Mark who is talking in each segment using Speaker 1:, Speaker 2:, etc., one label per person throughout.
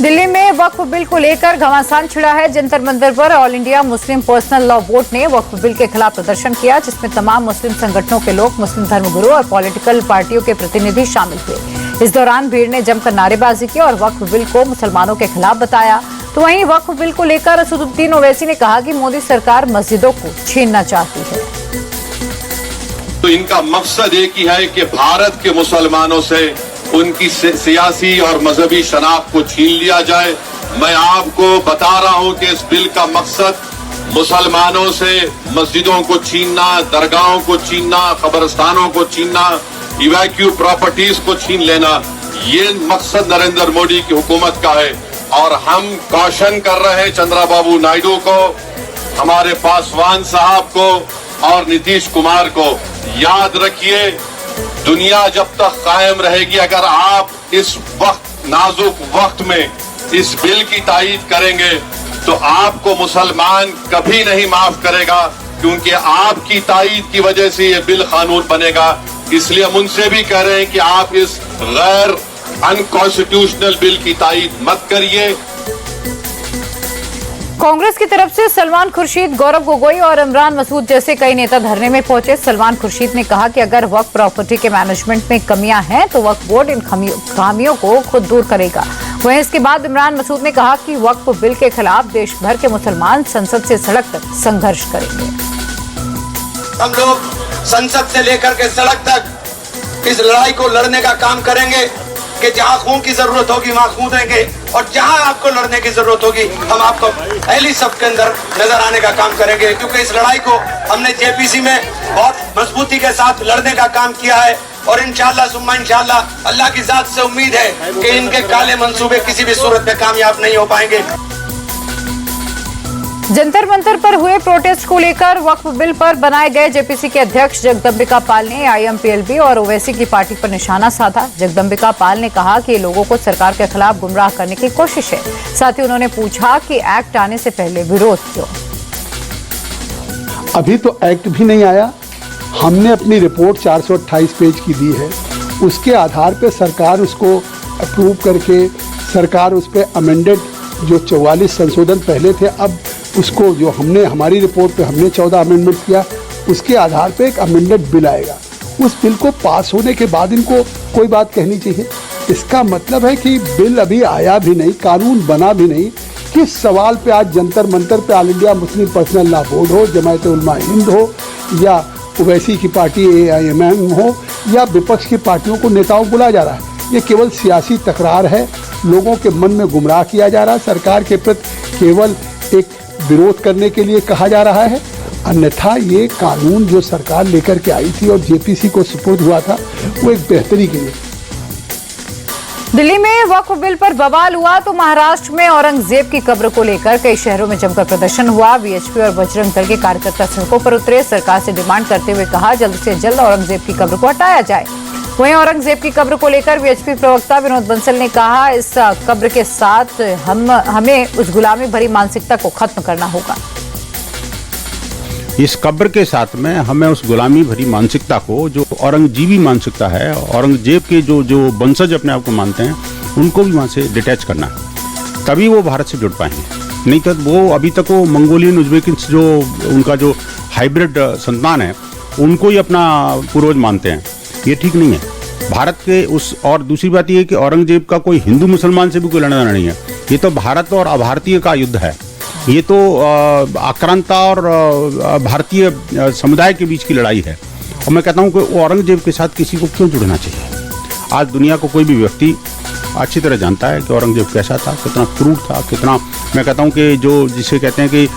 Speaker 1: दिल्ली में वक्फ बिल को लेकर घमासान छिड़ा है। जंतर मंतर पर all India Muslim personal law board ने वक्फ बिल के खिलाफ प्रदर्शन किया, जिसमें तमाम मुस्लिम संगठनों के लोग, मुस्लिम धर्मगुरु और पॉलिटिकल पार्टियों के प्रतिनिधि शामिल हुए। इस दौरान भीड़ ने जमकर नारेबाजी की और वक्फ बिल को मुसलमानों के खिलाफ बताया। तो वहीं वक्फ बिल को लेकर असदुद्दीन ओवैसी ने कहा कि मोदी सरकार मस्जिदों को छीनना चाहती है।
Speaker 2: तो इनका मकसद एक ही है कि भारत के मुसलमानों से उनकी सियासी और मजहबी शनाख्त को छीन लिया जाए। मैं आपको बता रहा हूं कि इस बिल का मकसद मुसलमानों से मस्जिदों को छीनना, दरगाहों को छीनना, कब्रिस्तानों को छीनना, इवैक्यू प्रॉपर्टीज को छीन लेना, ये मकसद नरेंद्र मोदी की हुकूमत का है। और हम कॉशन कर रहे हैं चंद्रबाबू नायडू को, हमारे पासवान साहब को और नीतीश कुमार को, याद रखिए दुनिया जब तक कायम रहेगी, अगर आप इस वक्त नाजुक वक्त में इस बिल की तायीद करेंगे तो आपको मुसलमान कभी नहीं माफ करेगा, क्योंकि आपकी तायीद की वजह से ये बिल कानून बनेगा। इसलिए हम उनसे भी कह रहे हैं कि आप इस गैर अनकॉन्स्टिट्यूशनल बिल की तायीद मत करिए।
Speaker 1: कांग्रेस की तरफ से सलमान खुर्शीद, गौरव गोगोई और इमरान मसूद जैसे कई नेता धरने में पहुंचे। सलमान खुर्शीद ने कहा कि अगर वक्फ प्रॉपर्टी के मैनेजमेंट में कमियां हैं तो वक्फ बोर्ड इन खामियों को खुद दूर करेगा। वहीं इसके बाद इमरान मसूद ने कहा कि वक्फ बिल के खिलाफ देश भर के मुसलमान संसद से सड़क तक संघर्ष करेंगे।
Speaker 3: हम लोग संसद से लेकर के सड़क तक इस लड़ाई को लड़ने का काम करेंगे कि जहां खून की जरूरत होगी वहां खून देंगे, और जहां आपको लड़ने की जरूरत होगी हम आपको पहली सब के अंदर नजर आने का काम करेंगे, क्योंकि इस लड़ाई को हमने जेपीसी में बहुत मजबूती के साथ लड़ने का काम किया है। और इंशाअल्लाह सुम्मा इंशाअल्लाह अल्लाह की जात से उम्मीद है कि इनके काले मंसूबे किसी भी सूरत में कामयाब नहीं हो पाएंगे।
Speaker 1: जंतर मंतर पर हुए प्रोटेस्ट को लेकर वक्फ बिल पर बनाए गए जेपीसी के अध्यक्ष जगदम्बिका पाल ने आईएमपीएलबी और ओवैसी की पार्टी पर निशाना साधा। जगदम्बिका पाल ने कहा कि लोगों को सरकार के खिलाफ गुमराह करने की कोशिश है। साथ ही उन्होंने पूछा कि एक्ट आने से पहले विरोध क्यों।
Speaker 4: अभी तो एक्ट भी नहीं आया, हमने अपनी रिपोर्ट 428 पेज की दी है, उसके आधार पर सरकार उसको अप्रूव करके सरकार उस पर अमेंडेड जो 44 संशोधन पहले थे, अब उसको जो हमने हमारी रिपोर्ट पे हमने 14 अमेंडमेंट किया, उसके आधार पे एक अमेंडेड बिल आएगा। उस बिल को पास होने के बाद इनको कोई बात कहनी चाहिए। इसका मतलब है कि बिल अभी आया भी नहीं, कानून बना भी नहीं। किस सवाल पे आज जंतर मंतर पे all India Muslim personal law board हो, जमायत उलमा हिंद हो या ओवैसी की पार्टी AIMM हो या विपक्ष की पार्टियों को नेताओं बुलाया जा रहा है, ये केवल सियासी तकरार है। लोगों के मन में गुमराह किया जा रहा है, सरकार के प्रति केवल एक विरोध करने के लिए कहा जा रहा है। अन्यथा ये कानून जो सरकार लेकर के आई थी और जेपीसी को सुपुर्द हुआ था, वो एक बेहतरी के लिए।
Speaker 1: दिल्ली में वक्फ बिल पर बवाल हुआ तो महाराष्ट्र में औरंगजेब की कब्र को लेकर कई शहरों में जमकर प्रदर्शन हुआ। वीएचपी और बजरंग दल के कार्यकर्ता सड़कों पर उतरे, सरकार से डिमांड करते हुए कहा जल्द से जल्द औरंगजेब की कब्र को हटाया जाए। वहीं औरंगजेब की कब्र को लेकर वीएचपी प्रवक्ता विनोद बंसल ने कहा इस कब्र के साथ हमें उस गुलामी भरी मानसिकता को खत्म करना होगा।
Speaker 5: इस कब्र के साथ में हमें उस गुलामी भरी मानसिकता को, जो औरंगजेबी मानसिकता है, औरंगजेब के जो वंशज अपने आप को मानते हैं, उनको भी वहाँ से डिटैच करना है, तभी वो भारत से जुड़ पाएंगे। नहीं तो वो अभी तक वो मंगोलियन उज्बेकिस जो उनका जो हाइब्रिड संतान है, उनको ही अपना पूर्वज मानते हैं। ये ठीक नहीं है भारत के उस। और दूसरी बात ये है कि औरंगजेब का कोई हिंदू मुसलमान से भी कोई लेना देना नहीं है। ये तो भारत और अभारतीय का युद्ध है। ये तो आक्रांता और भारतीय समुदाय के बीच की लड़ाई है। और मैं कहता हूँ कि औरंगजेब के साथ किसी को क्यों जुड़ना चाहिए। आज दुनिया को कोई भी व्यक्ति अच्छी तरह जानता है कि औरंगजेब कैसा था, कितना क्रूर था, कितना, मैं कहता हूँ कि जो जिसे कहते हैं कि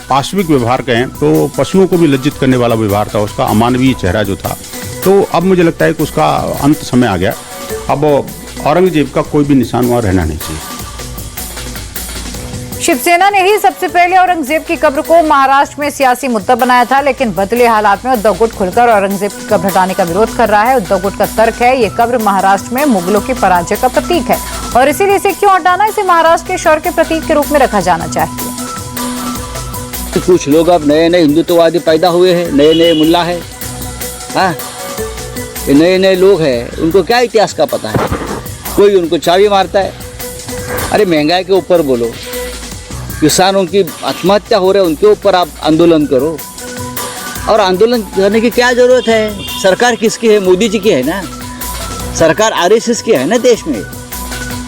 Speaker 5: पाशविक व्यवहार कहें तो पशुओं को भी लज्जित करने वाला व्यवहार था उसका, अमानवीय चेहरा जो था। तो अब मुझे लगता है कि उसका अंत समय आ गया। अब औरंगजेब का कोई भी निशान वहाँ रहना नहीं चाहिए।
Speaker 1: शिवसेना ने ही सबसे पहले औरंगजेब की कब्र को महाराष्ट्र में सियासी मुद्दा बनाया था, लेकिन बदले हालात में उद्धव गुट खुलकर औरंगजेब की कब्र हटाने का विरोध कर रहा है। उद्धव गुट का तर्क है ये कब्र महाराष्ट्र में मुगलों की पराजय का प्रतीक है और इसीलिए इसे क्यों हटाना, इसे महाराष्ट्र के शौर्य के प्रतीक के रूप में रखा जाना चाहिए।
Speaker 6: कुछ लोग अब नए नए हिंदुत्ववादी पैदा हुए हैं, नए नए मुल्ला है, नए नए लोग हैं, उनको क्या इतिहास का पता है। कोई उनको चाबी मारता है, अरे महंगाई के ऊपर बोलो, किसानों की आत्महत्या हो रहे हैं उनके ऊपर आप आंदोलन करो। और आंदोलन करने की क्या ज़रूरत है? सरकार किसकी है? मोदी जी की है ना। सरकार आरएसएस की है ना देश में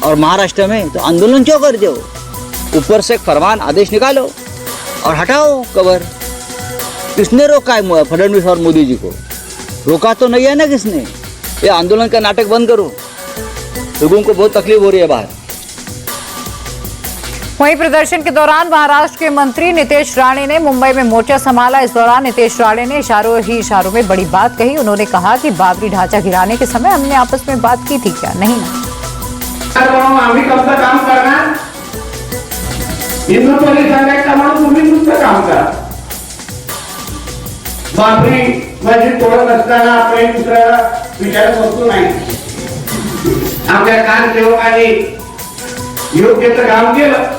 Speaker 6: और महाराष्ट्र में, तो आंदोलन क्यों कर दो? ऊपर से एक फरमान आदेश निकालो और हटाओ कवर। किसने रोका है फडणवीस और मोदी जी को? रोका तो नहीं है ना किसने। ये आंदोलन का नाटक बंद करो, लोगों को बहुत तकलीफ हो रही है बाहर।
Speaker 1: वहीं प्रदर्शन के दौरान महाराष्ट्र के मंत्री नितेश राणे ने मुंबई में मोर्चा संभाला। इस दौरान नितेश राणे ने इशारों में बड़ी बात कही। उन्होंने कहा कि बाबरी ढांचा गिराने के समय हमने आपस में बात की थी क्या? नहीं ना।
Speaker 7: आम्ही कसं काम करणार? हिंदुत्वादी सांगायचं म्हणून तुम्ही नुसतं काम करा। बाबरी मस्जिद तोडत असताना आपण दुसऱ्याला विचारत बसतो नाही। आपल्या कान सेवकांनी योग्य काम केलं